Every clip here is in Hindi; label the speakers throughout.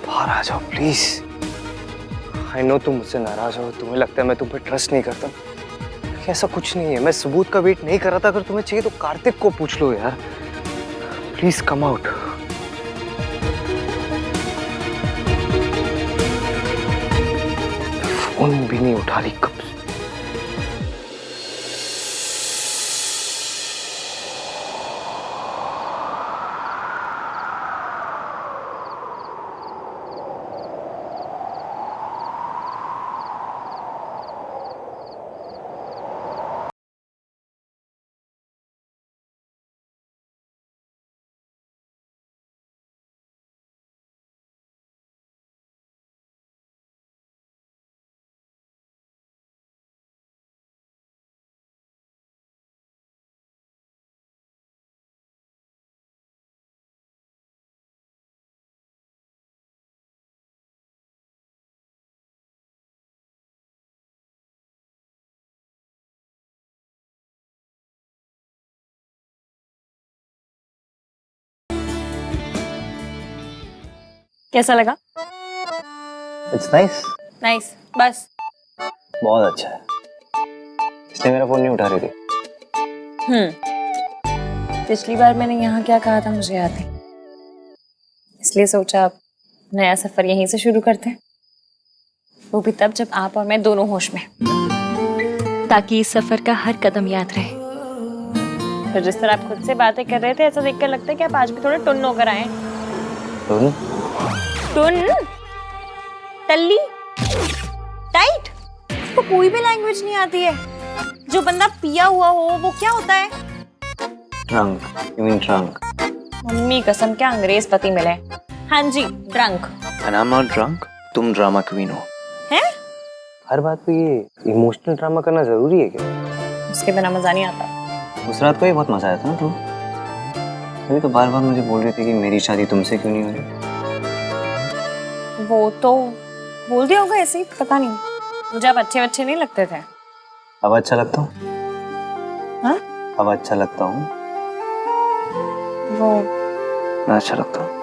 Speaker 1: बाहर आ जाओ प्लीज। आई नो तुम मुझसे नाराज हो, तुम्हें लगता है मैं तुम पे ट्रस्ट नहीं करता, ऐसा कुछ नहीं है। मैं सबूत का वेट नहीं कर रहा था। अगर तुम्हें चाहिए तो कार्तिक को पूछ लो यार। Please come out. फोन भी नहीं उठा रही कब से।
Speaker 2: कैसा लगा?
Speaker 1: It's nice.
Speaker 2: नाइस, बस।
Speaker 1: बहुत अच्छा है। इसने मेरा फोन नहीं उठा रही थी।
Speaker 2: पिछली बार मैंने यहाँ क्या कहा था मुझे याद है, इसलिए सोचा अब नया सफर यहीं से शुरू करते हैं, वो भी तब जब आप और मैं दोनों होश में, ताकि इस सफर का हर कदम याद रहे। तो जिस तरह आप खुद से बातें कर रहे थे, ऐसा देखकर लगता है कि आप आज भी थोड़े टुन्न होकर आए हैं। टुन्न? टल्ली? टाइट? तो कोई भी लैंग्वेज नहीं आती है। जो बंदा पिया हुआ हो वो क्या होता है?
Speaker 1: Drunk. You mean drunk?
Speaker 2: Mummy कसम, क्या अंग्रेज पति मिले। हाँ जी, drunk.
Speaker 1: And I am not drunk. तुम ड्रामा क्वीन हो।
Speaker 2: हैं?
Speaker 1: हर बात पे ये इमोशनल ड्रामा करना जरूरी है क्या?
Speaker 2: उसके बिना मजा नहीं आता।
Speaker 1: उस रात को ही बहुत मजा आया था ना तुम। अभी तो बार बार मुझे बोल रही थी कि मेरी शादी तुमसे क्यों नहीं हो रही।
Speaker 2: वो तो बोल दिया होगा ऐसे ही, पता नहीं। मुझे अब अच्छे नहीं लगते थे।
Speaker 1: अब अच्छा लगता हूँ।
Speaker 2: हाँ?
Speaker 1: अब अच्छा लगता हूँ।
Speaker 2: वो
Speaker 1: मैं अच्छा लगता हूँ।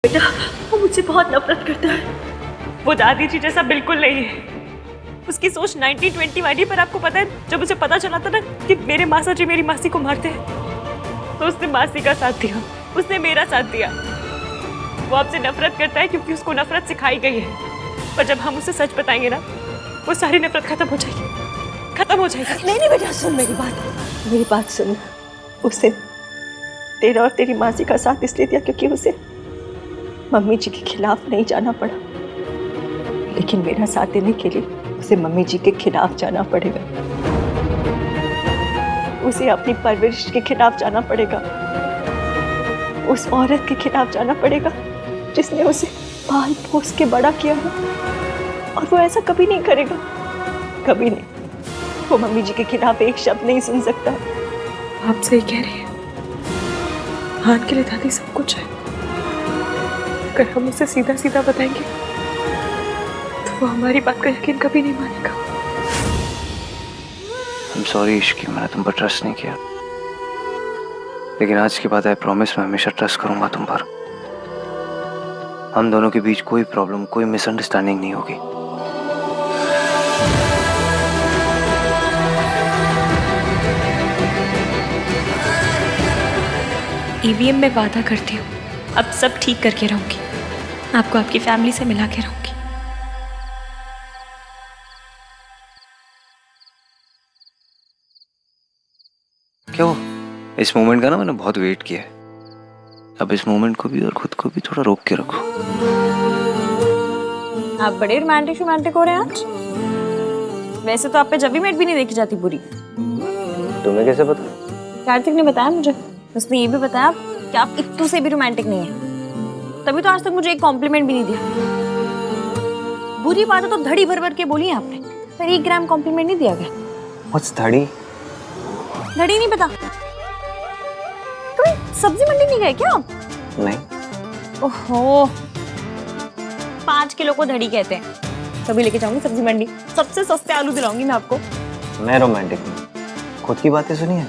Speaker 2: बेटा, वो मुझसे बहुत नफरत करता है। वो दादी जी जैसा बिल्कुल नहीं है। उसकी सोच 1920 वाली। पर आपको पता है, जब उसे पता चला था ना कि मेरे मासा जी मेरी मासी को मारते हैं, तो उसने मासी का साथ दिया, उसने मेरा साथ दिया। वो आपसे नफरत करता है क्योंकि उसको नफरत सिखाई गई है। पर जब हम उसे सच बताएंगे ना, वो सारी नफरत खत्म हो जाएगी, खत्म हो जाएगी।
Speaker 3: नहीं बेटा, सुन मेरी बात सुन। उसे तेरा और तेरी मासी का साथ इसलिए दिया क्योंकि उसे मम्मी जी के खिलाफ नहीं जाना पड़ा, लेकिन मेरा साथ देने के लिए उसे मम्मी जी के खिलाफ जाना पड़ेगा। उसे अपनी परवरिश के खिलाफ जाना पड़ेगा, उस औरत के खिलाफ जाना पड़ेगा जिसने उसे पाल पोस के बड़ा किया है। और वो ऐसा कभी नहीं करेगा, कभी नहीं। वो मम्मी जी के खिलाफ एक शब्द नहीं सुन सकता।
Speaker 4: आप सही कह रही हैं। हाथ के लिए दादी सब कुछ है। अगर हम उसे सीधा सीधा बताएंगे तो वो हमारी बात का यकीन कभी नहीं मानेगा।
Speaker 1: I'm sorry इश्की, मैंने तुम पर ट्रस्ट नहीं किया, लेकिन आज के बाद आई प्रॉमिस मैं हमेशा ट्रस्ट करूंगा तुम पर। हम दोनों के बीच कोई प्रॉब्लम, कोई मिसअंडरस्टैंडिंग नहीं होगी।
Speaker 4: ईवीएम में वादा करती हूँ, अब सब ठीक करके रहूंगी। आपको आपकी फैमिली से मिला के रहूंगी।
Speaker 1: क्या वो इस मोमेंट का ना मैंने बहुत वेट किया है। अब इस मोमेंट को भी और खुद को भी थोड़ा रोक के रखो।
Speaker 2: आप बड़े रोमांटिक हो रहे हैं आज। वैसे तो आप पे जब भी मेट भी नहीं देखी जाती बुरी।
Speaker 1: तुम्हें कैसे पता?
Speaker 2: कार्तिक ने बताया मुझे। उसने ये भी बताया कि आप इत्तू से भी रोमांटिक नहीं है। तभी तो आज तक मुझे एक कॉम्प्लीमेंट भी नहीं दिया। बुरी बातें तो धड़ी भर भर के बोली है आपने।
Speaker 3: पर 1 ग्राम कॉम्प्लीमेंट नहीं दिया गया।
Speaker 1: व्हाट्स धड़ी?
Speaker 3: घड़ी नहीं पता? कभी सब्जी मंडी नहीं गए क्या आप?
Speaker 1: नहीं।
Speaker 3: ओहो, 5 किलो को धड़ी कहते हैं। कभी लेके जाऊंगी सब्जी मंडी, सबसे सस्ते आलू दिलाऊंगी मैं आपको।
Speaker 1: मैं रोमांटिक हूँ, खुद की बातें सुनिए।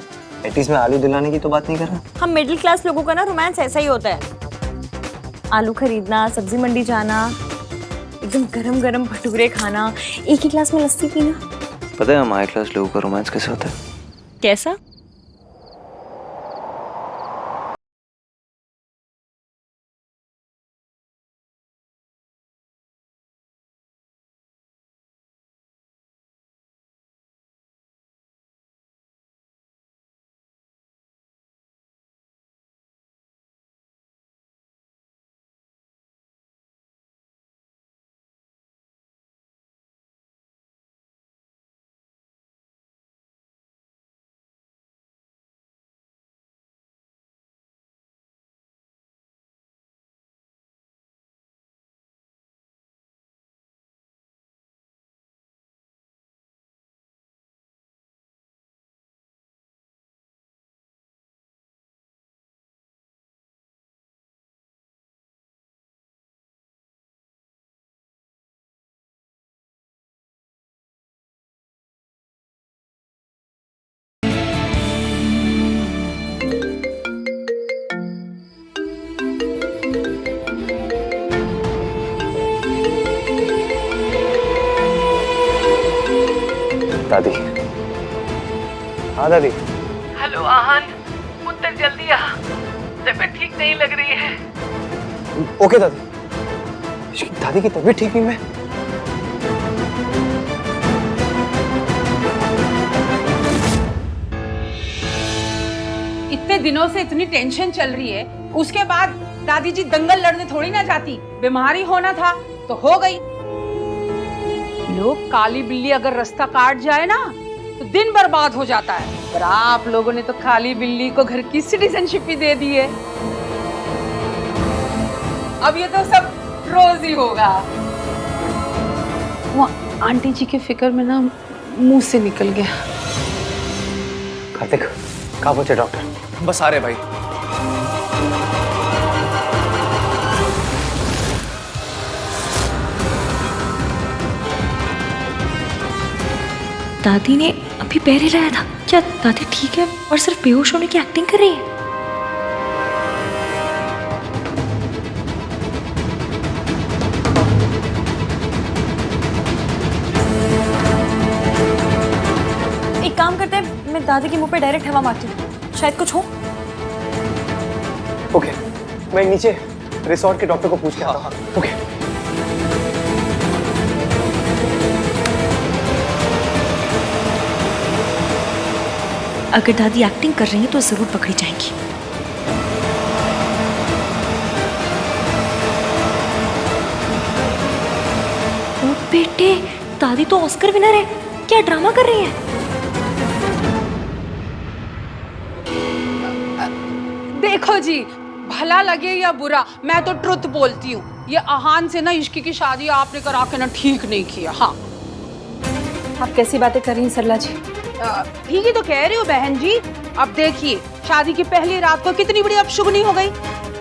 Speaker 1: एटीज में आलू दिलाने की तो बात नहीं कर रहा।
Speaker 3: हम मिडिल क्लास लोगों का ना रोमांस ऐसा ही होता है। आलू खरीदना, सब्जी मंडी जाना, एकदम गरम गरम भटूरे खाना, एक ही ग्लास में लस्सी पीना।
Speaker 1: पता है हमारे क्लास लोगों का रोमांस कैसे होता है?
Speaker 3: कैसा?
Speaker 1: दादी। हाँ दादी।
Speaker 5: हेलो आहान, पुत्र जल्दी आ, तबीयत ठीक नहीं लग रही है।
Speaker 1: ओके दादी। इसकी दादी की तबीयत ठीक नहीं है।
Speaker 5: इतने दिनों से इतनी टेंशन चल रही है, उसके बाद दादी जी दंगल लड़ने थोड़ी ना जाती। बीमारी होना था तो हो गई। लोग काली बिल्ली अगर रास्ता काट जाए ना तो दिन बर्बाद हो जाता है, पर आप लोगों ने तो काली बिल्ली को घर की सिटीजनशिप ही दे दी है। अब ये तो सब रोज ही होगा। वो आंटी जी के फिक्र में ना मुंह से निकल गया।
Speaker 1: कार्तिक, कहाँ पहुंचे डॉक्टर?
Speaker 6: बस आ रहे भाई।
Speaker 3: दादी ने अभी पैर हिलाया था। क्या दादी ठीक है और सिर्फ बेहोश होने की एक्टिंग कर रही है? एक काम करते हैं, मैं दादी के मुंह पे डायरेक्ट हवा मारती हूँ, शायद कुछ हो।
Speaker 1: ओके, मैं नीचे रिसोर्ट के डॉक्टर को पूछ के आता हूँ। ओके।
Speaker 3: अगर दादी एक्टिंग कर रही है तो जरूर पकड़ी जाएंगी। ओ बेटे, दादी तो ऑस्कर विनर है, क्या ड्रामा कर रही है?
Speaker 5: देखो जी, भला लगे या बुरा, मैं तो ट्रुथ बोलती हूँ। ये आहान से ना इश्क की शादी आपने करा के ना ठीक नहीं किया। हाँ,
Speaker 4: आप कैसी बातें कर रही हैं सरला जी?
Speaker 5: ठीक ही तो कह रही हो बहन जी। अब देखिए, शादी की पहली रात को कितनी बड़ी अपशुभनी हो गई।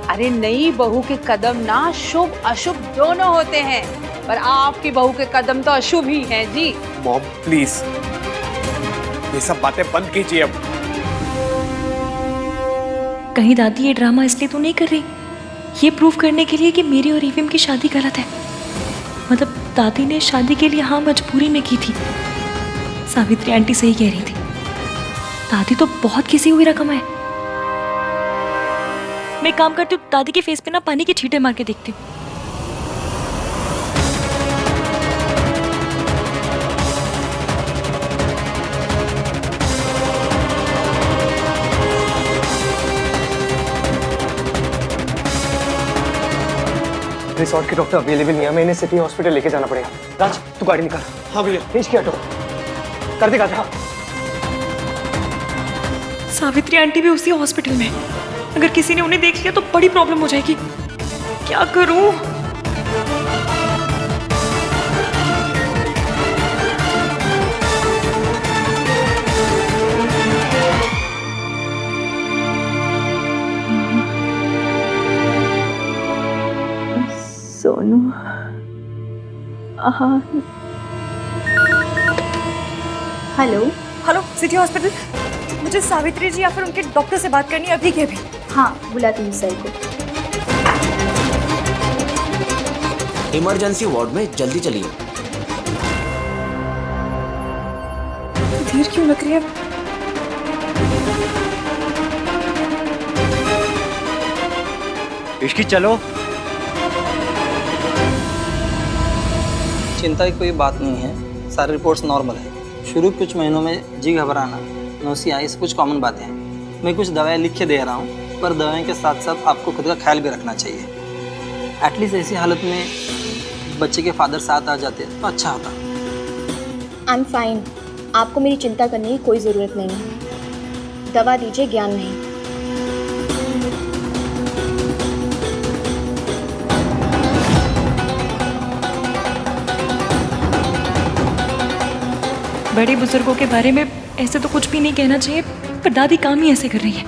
Speaker 5: अरे नई बहू के कदम ना शुभ अशुभ दोनों होते हैं, पर आपकी बहू के कदम तो अशुभ ही हैं जी।
Speaker 6: मॉम प्लीज, ये सब बातें बंद कीजिए अब।
Speaker 3: कहीं दादी ये ड्रामा इसलिए तो नहीं कर रही, ये प्रूव करने के लिए कि मेरी और ईवीएम की शादी गलत है? मतलब दादी ने शादी के लिए हाँ मजबूरी में की थी। सावित्री आंटी सही कह रही थी, दादी तो बहुत किसी हुई रकम है। मैं काम करती हूँ, दादी के फेस पे ना पानी के छींटे मार के देखती हूँ।
Speaker 1: रिसोर्ट के डॉक्टर अवेलेबल नहीं है, मैं इन्हें सिटी हॉस्पिटल लेके जाना पड़ेगा। राज, तू गाड़ी निकाल।
Speaker 6: हाँ भैया।
Speaker 1: तेज की ऑटो कर देगा। हाँ।
Speaker 3: सावित्री आंटी भी उसी हॉस्पिटल में। अगर किसी ने उन्हें देख लिया तो बड़ी प्रॉब्लम हो जाएगी। क्या करूं? हाँ। हेलो।
Speaker 2: हेलो सिटी हॉस्पिटल, मुझे सावित्री जी या फिर उनके डॉक्टर से बात करनी है अभी के अभी।
Speaker 3: हाँ, बुलाती हूँ सर को।
Speaker 7: इमरजेंसी वार्ड में जल्दी चलिए।
Speaker 2: देर क्यों लग रही है?
Speaker 1: इश्की चलो।
Speaker 8: चिंता की कोई बात नहीं है, सारी रिपोर्ट्स नॉर्मल है। शुरू के कुछ महीनों में जी घबराना, नोसी आइस कुछ कॉमन बातें हैं। मैं कुछ दवाएं लिख के दे रहा हूँ, पर दवाओं के साथ साथ आपको खुद का ख्याल भी रखना चाहिए। एटलीस्ट ऐसी हालत में बच्चे के फादर साथ आ जाते तो अच्छा होता।
Speaker 3: आई एम फाइन, आपको मेरी चिंता करने की कोई ज़रूरत नहीं है। दवा दीजिए, ज्ञान नहीं।
Speaker 2: बड़े बुजुर्गों के बारे में ऐसे तो कुछ भी नहीं कहना चाहिए, पर दादी काम ही ऐसे कर रही है।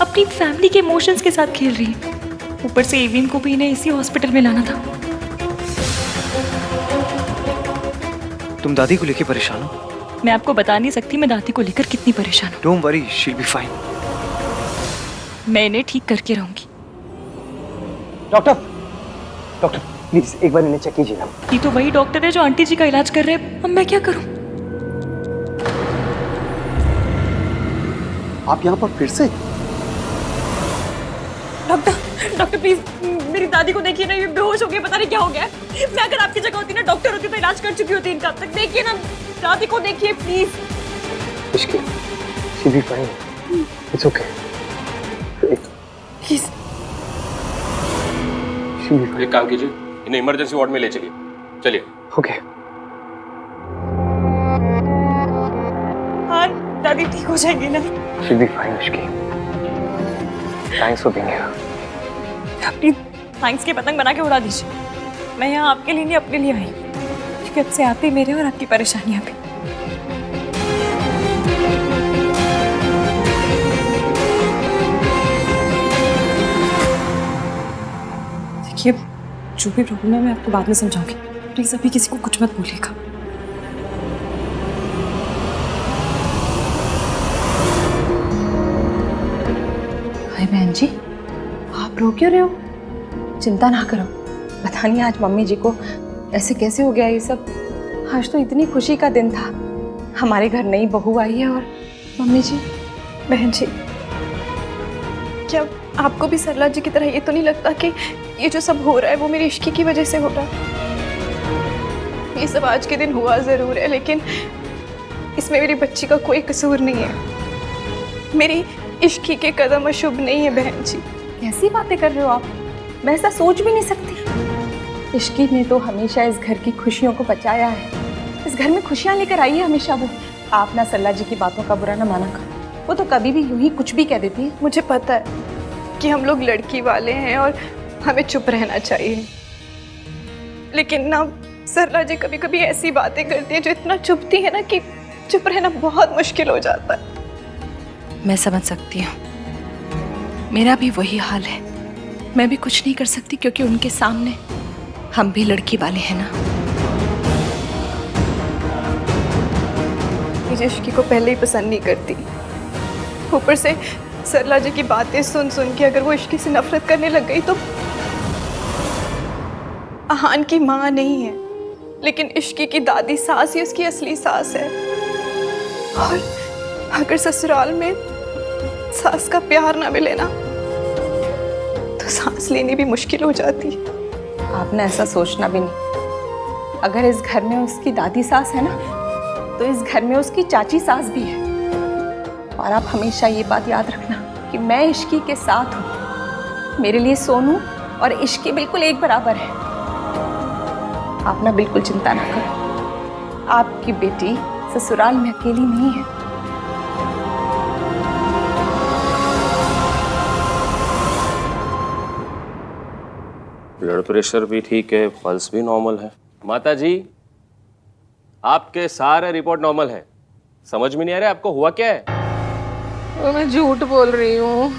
Speaker 2: अपनी फैमिली के इमोशंस के साथ खेल रही है। ऊपर से एविन को भी इन्हें इसी हॉस्पिटल में लाना था।
Speaker 1: तुम दादी को लेकर परेशान हो?
Speaker 2: मैं आपको बता नहीं सकती मैं दादी को लेकर कितनी परेशान हूँ।
Speaker 1: Don't worry, she will be fine.
Speaker 2: मैं इन्हें ठीक करके रहूंगी।
Speaker 1: डॉक्टर, डॉक्टर प्लीज एक बार इन्हें चेक कीजिए ना।
Speaker 2: ये तो वही डॉक्टर है जो आंटी जी का इलाज कर रहे हैं। अब मैं क्या करूं?
Speaker 6: आप यहाँ पर फिर से?
Speaker 2: डॉक्टर प्लीज मेरी दादी को देखिए ना, ये बेहोश हो गई, पता नहीं क्या हो गया है। मैं अगर आपकी जगह होती ना, डॉक्टर होती तो इलाज कर चुकी होती इनका। अब तक देखिए ना, दादी को देखिए please.
Speaker 1: Ishki, she will be fine, it's okay
Speaker 2: please.
Speaker 1: She will be fine.
Speaker 9: एक काम कीजिए, इन्हें इमरजेंसी वार्ड में ले चलिए। चलिए।
Speaker 1: ओके।
Speaker 2: हाँ दादी ठीक हो जाएंगी ना?
Speaker 1: She will be fine Ishki. Thanks for being here.
Speaker 2: अपनी थैंक्स की पतंग बना के उड़ा दीजिए। मैं यहाँ आपके लिए नहीं, अपने लिए आई, क्योंकि अब से आप ही मेरे और आपकी परेशानियां भी। देखिए जो भी प्रॉब्लम है मैं आपको बाद में समझाऊंगी। प्लीज अभी किसी को कुछ मत बोलिएगा।
Speaker 5: हाय बहन जी, आप रो क्यों रहे हो? चिंता ना करो, पता नहीं आज मम्मी जी को ऐसे कैसे हो गया ये सब। आज तो इतनी खुशी का दिन था, हमारे घर नई बहू आई है। और मम्मी जी,
Speaker 3: बहन जी, क्या आपको भी सरला जी की तरह ये तो नहीं लगता कि ये जो सब हो रहा है वो मेरी इश्की की वजह से हो रहा है? ये सब आज के दिन हुआ ज़रूर है, लेकिन इसमें मेरी बच्ची का कोई कसूर नहीं है। मेरी इश्की के कदम अशुभ नहीं है बहन जी।
Speaker 5: कैसी बातें कर रहे हो आप? मैं ऐसा सोच भी नहीं सकती। इश्की ने तो हमेशा इस घर की खुशियों को बचाया है, इस घर में खुशियाँ लेकर आई है हमेशा वो। आप ना सरला जी की बातों का बुरा ना माना करो, वो तो कभी भी यूं ही कुछ भी कह देती है।
Speaker 3: मुझे पता है कि हम लोग लड़की वाले हैं और हमें चुप रहना चाहिए, लेकिन ना सरला जी कभी कभी ऐसी बातें करती है जो इतना चुभती है ना कि चुप रहना बहुत मुश्किल हो जाता है।
Speaker 5: मैं समझ सकती हूँ, मेरा भी वही हाल है। मैं भी कुछ नहीं कर सकती क्योंकि उनके सामने हम भी लड़की वाले हैं ना।
Speaker 3: मुझे इश्की को पहले ही पसंद नहीं करती, ऊपर से सरला जी की बातें सुन सुन के अगर वो इश्की से नफरत करने लग गई तो। आहान की माँ नहीं है, लेकिन इश्की की दादी सास ही उसकी असली सास है। और अगर ससुराल में सास का प्यार ना मिले ना तो सांस लेनी भी मुश्किल हो जाती है।
Speaker 5: आपने ऐसा सोचना भी नहीं। अगर इस घर में उसकी दादी सास है ना, तो इस घर में उसकी चाची सास भी है। और आप हमेशा ये बात याद रखना कि मैं इश्की के साथ हूँ। मेरे लिए सोनू और इश्की बिल्कुल एक बराबर है। आप ना बिल्कुल चिंता ना करो, आपकी बेटी ससुराल में अकेली नहीं है।
Speaker 9: ब्लड प्रेशर भी ठीक है, पल्स भी नॉर्मल है। माता जी, आपके सारे रिपोर्ट नॉर्मल है। समझ में नहीं आ रहा आपको हुआ क्या है?
Speaker 10: वो मैं झूठ बोल रही हूँ।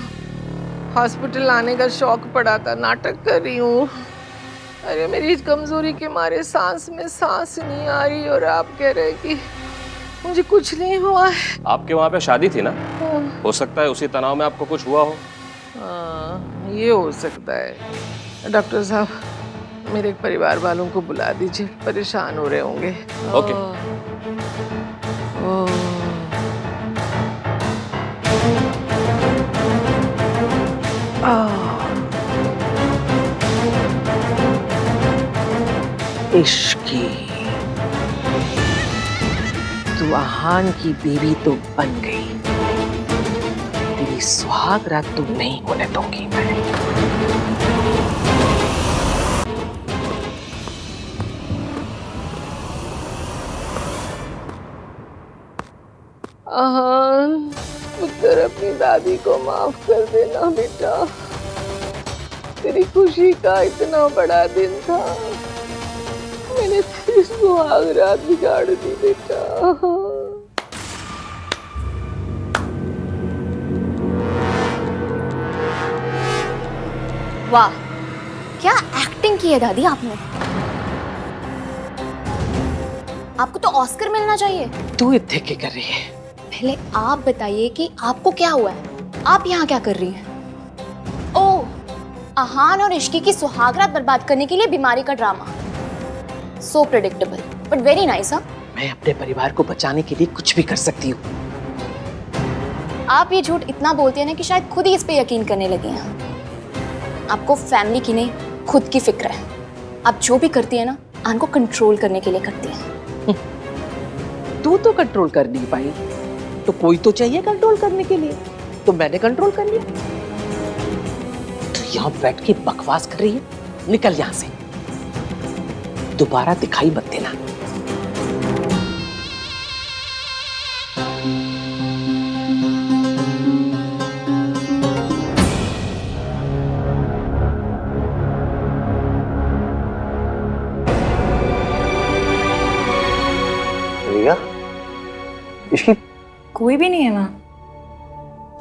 Speaker 10: हॉस्पिटल आने का शौक पड़ा था, नाटक कर रही हूँ। अरे मेरी कमजोरी के मारे सांस में सांस नहीं आ रही और आप कह रहे कि मुझे कुछ नहीं हुआ है।
Speaker 9: आपके वहाँ पे शादी थी ना, हो सकता है उसी तनाव में आपको कुछ हुआ हो।
Speaker 10: हाँ, ये हो सकता है। डॉक्टर साहब मेरे परिवार वालों को बुला दीजिए, परेशान हो रहे होंगे।
Speaker 9: ओके।
Speaker 10: इश्की तू आहान की बीवी तो बन गई, तेरी सुहाग रात तू नहीं होने दूंगी मैं। आहान पुत्र अपनी दादी को माफ कर देना बेटा, तेरी खुशी का इतना बड़ा दिन था, मैंने तेरी सुहाग रात बिगाड़ दी बेटा।
Speaker 7: वाह, क्या एक्टिंग की है दादी आपने। आपको तो ऑस्कर मिलना चाहिए।
Speaker 10: तू इतने क्या कर रही है?
Speaker 7: पहले आप बताइए कि आपको क्या हुआ है, आप यहाँ क्या कर रही हैं? ओह, आहान और इश्की की सुहागरात बर्बाद करने के लिए बीमारी का drama. So predictable but very nice. हाँ,
Speaker 10: मैं अपने परिवार को बचाने के लिए कुछ भी कर सकती हूँ।
Speaker 7: आप ये झूठ इतना बोलती है ना कि शायद खुद ही इस पे यकीन करने लगे हैं। आपको फैमिली की नहीं, खुद की फिक्र है। आप जो भी करती है ना, आन को कंट्रोल करने के लिए करती है।
Speaker 10: तू तो कंट्रोल कर नहीं पाई, तो कोई तो चाहिए कंट्रोल करने के लिए, तो मैंने कंट्रोल कर लिया। तो यहाँ बैठ के बकवास कर रही है, निकल यहाँ से, दोबारा दिखाई मत देना।
Speaker 1: रिया, इसकी
Speaker 2: कोई भी नहीं है वहाँ।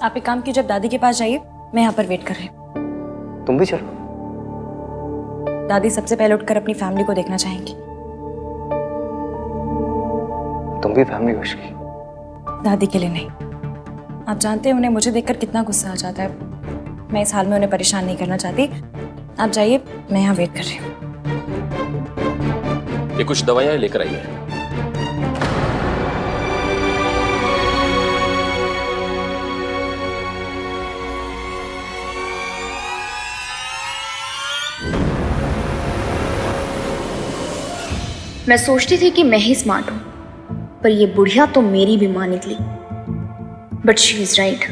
Speaker 2: आप एक काम कीजिए, जब दादी के पास जाइए, मैं यहाँ पर वेट कर रही हूँ।
Speaker 1: तुम भी चलो।
Speaker 2: दादी सबसे पहले उठकर अपनी फैमिली को देखना चाहेंगी।
Speaker 1: तुम भी फैमिली हो इसकी।
Speaker 2: दादी के लिए नहीं, आप जानते हैं उन्हें मुझे देखकर कितना गुस्सा आ जाता है। मैं इस हाल में उन्हें परेशान नहीं करना चाहती। आप जाइए, मैं यहाँ वेट कर रही हूँ।
Speaker 9: ये कुछ दवाइयाँ लेकर आई है।
Speaker 7: मैं सोचती थी कि मैं ही स्मार्ट हूं, पर ये बुढ़िया तो मेरी भी मां निकली। But she is right.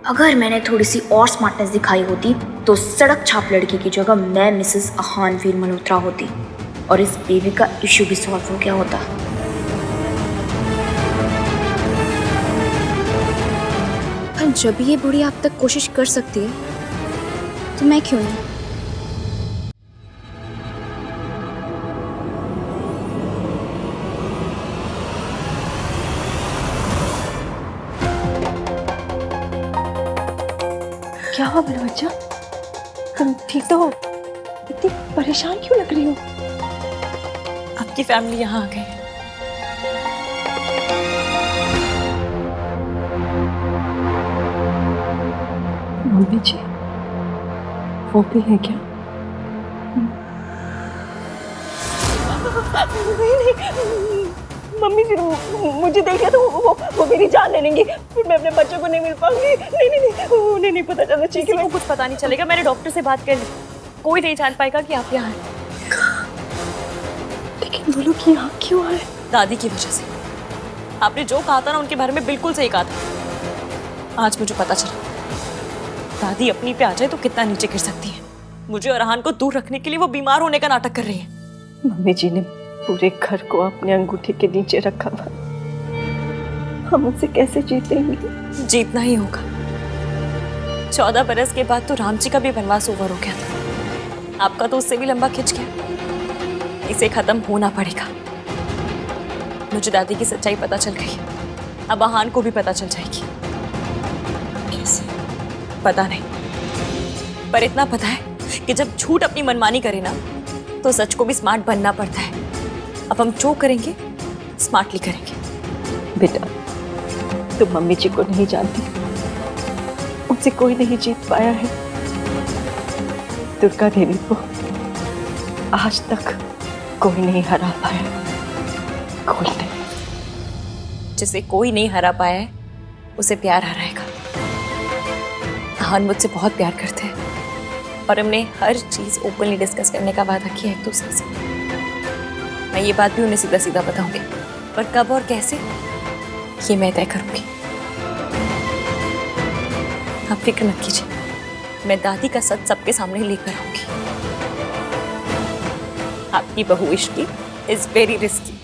Speaker 7: अगर मैंने थोड़ी सी और स्मार्टनेस दिखाई होती तो सड़क छाप लड़की की जगह मैं मिसेस आहान वीर मल्होत्रा होती और इस बेबी का इश्यू भी सॉल्व हो गया होता। पर जब ये बुढ़िया अब तक कोशिश कर सकती है तो मैं क्यों नहीं?
Speaker 3: क्या हुआ मेरा बच्चा? तुम ठीक तो हो? इतनी परेशान क्यों लग रही हो?
Speaker 2: आपकी फैमिली यहाँ आ गई है।
Speaker 3: मम्मी जी, वो भी है क्या? नहीं, मम्मी जी मुझे देख लिया तो वो मेरी जान ले लेंगी, फिर मैं अपने बच्चों को नहीं मिल पाऊंगी। नहीं, उन्हें नहीं पता चलना चाहिए कि
Speaker 2: किसी को कुछ पता नहीं चलेगा। मैंने डॉक्टर से बात कर ली, कोई नहीं जान पाएगा कि आप यहाँ हैं।
Speaker 3: लेकिन वो लोग यहाँ क्यों आए?
Speaker 2: दादी की वजह से। आपने जो कहा था ना उनके बारे में, बिल्कुल सही कहा था। आज मुझे पता चला दादी अपनी पे आ जाए तो कितना नीचे गिर सकती है। मुझे और आहान को दूर रखने के लिए वो बीमार होने का नाटक कर रही है।
Speaker 3: मम्मी जी ने पूरे घर को अपने अंगूठे के नीचे रखा था, हम उनसे कैसे जीतेंगे?
Speaker 2: जीतना ही होगा। 14 बरस के बाद तो राम जी का भी वनवास ओवर हो गया था, आपका तो उससे भी लंबा खिंच गया। इसे खत्म होना पड़ेगा। मुझे दादी की सच्चाई पता चल गई, अब आहान को भी पता चल जाएगी। कैसे? पता नहीं, पर इतना पता है कि जब झूठ अपनी मनमानी करे ना तो सच को भी स्मार्ट बनना पड़ता है। अब हम जो करेंगे स्मार्टली करेंगे।
Speaker 3: बेटा, तुम मम्मी जी को नहीं जानती, उनसे कोई नहीं जीत पाया है। दुर्गा देवी को आज तक कोई नहीं हरा पाया, कोई नहीं।
Speaker 2: जिसे कोई नहीं हरा पाया है उसे प्यार हराएगा। हान मुझसे बहुत प्यार करते हैं और हमने हर चीज ओपनली डिस्कस करने का वादा किया एक दूसरे से। मैं ये बात भी उन्हें सीधा सीधा बताऊंगी, पर कब और कैसे ये मैं तय करूंगी। आप फिक्र मत कीजिए, मैं दादी का सच सबके सामने लेकर आऊंगी। आपकी बहू Ishki is very risky.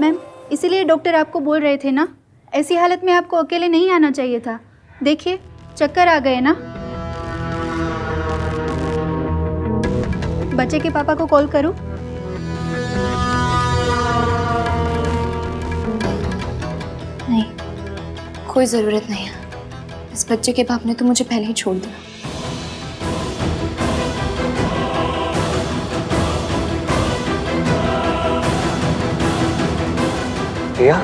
Speaker 11: Ma'am, इसीलिए डॉक्टर आपको बोल रहे थे ना, ऐसी हालत में आपको अकेले नहीं आना चाहिए था। देखिए, चक्कर आ गए ना। बच्चे के पापा को कॉल करूं?
Speaker 7: नहीं, कोई ज़रूरत नहीं है। इस बच्चे के बाप ने तो मुझे पहले ही छोड़ दिया।
Speaker 1: रिया,